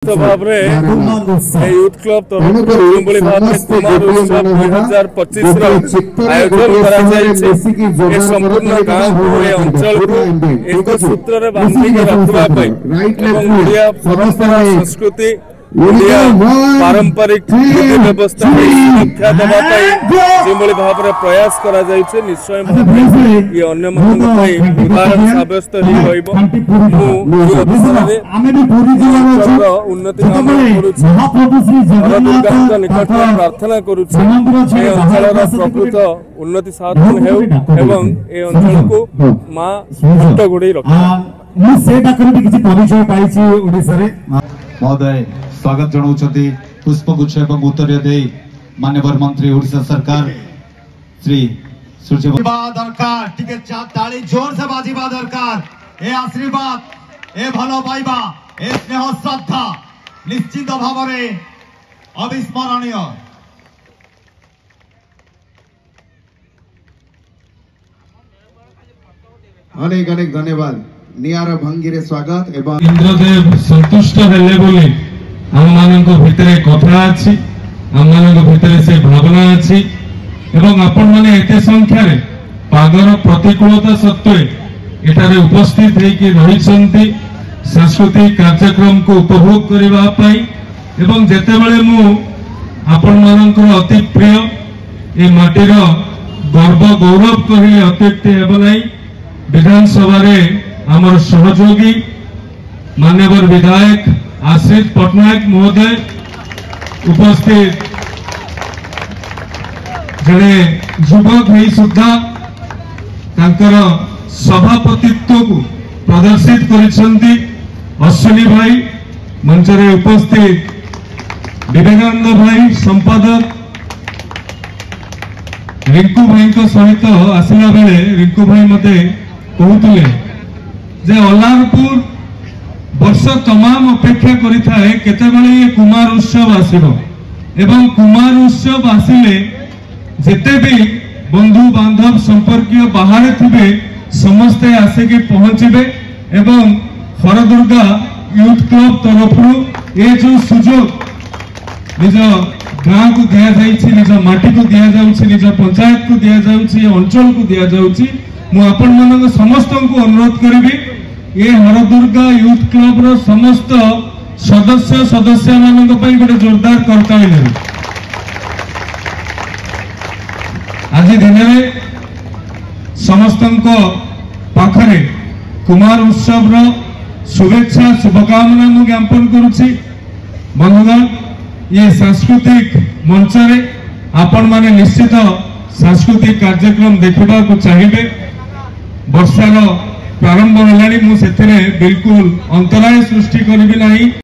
भाव youth club तरफ कुमार उत्सव 2025 आयोजन संपूर्ण गाँव को अंचल को एक सूत्र बांधिक रखा परंपरा संस्कृति पारंपरिक व्यवस्था सुरक्षा देवाई भाव में प्रयास करा निश्चय ये अन्य उदाहरण साब्यस्त उन्नति निकट प्रार्थना करुचल प्रकृत उन्नति साधन होंचल को माँ घट घोड़े महोदय स्वागत जनाउछथि पुष्पगुच्छ एवं उत्तर दे माननीय मंत्री ओडिशा सरकार श्री सूर्य दरकार टिके ताली जोर से बाजीबा दरकार ए आशीर्वाद ए भलो पाइबा ए स्नेह श्रद्धा निश्चित भाव में अविस्मरणीय। अनेक अनेक धन्यवाद। नियार भंगी स्वागत एवं इंद्रदेव संतुष्ट हेले बोली हम मानक भितरे कथा अछि हम मानक भितरे से भावना अछि एवं आपण माने एते संख्या रे पागर प्रतिकूलता सत्वे एटारे उपस्थित हेकि रहिसंती सांस्कृतिक कार्यक्रम को उपभोग करिबा पई एवं जेते बेले मु आपण मानकर अति प्रिय ए माटीर गर्व गौरव कहिले अत्युक्ति हेबो नै। विधानसभा रे आमर सहयोगी मान्यवर विधायक आश्रित पट्टनायक महोदय उपस्थित जड़े युवक ही सुधा सभापतित्व को प्रदर्शित करिसेंती अश्विनी भाई मंच रे उपस्थित विवेकानंद भाई संपादक रिंकू भाई सहित आसला बेले रिंकू भाई मते कहते जे अलारपुर वर्ष तमाम अपेक्षा करिथाए केतेबेले ये कुमार उत्सव आसीबो एवं कुमार उत्सव आसिले जेते भी बंधु बांधव संपर्कीय बाहर थिबे समस्ते आसिके पहुंचबे एवं हरदुर्गा यूथ क्लब तरफ ये जो सुजोग निज गाँव को दिया जाइछि निज माटी को दिया जाउछि निज पंचायत को दिया जाउछि अंचल को दिया जाउछि मु आपण मन समस्त को अनुरोध करिबी ये हरदुर्गा यूथ क्लब रो समस्त सदस्य मानक पई गोटे जोरदार करताली देबे। आज दिन में समस्त पाखरे कुमार उत्सव रो शुभेच्छा शुभकामना मु ज्ञापन करुछि। बंधुगण ये सांस्कृतिक मंच रे आपण माने निश्चित सांस्कृतिक कार्यक्रम देखा को चाहिए। वर्षार प्रारंभ है बिल्कुल अंतराय सृष्टि करी नहीं।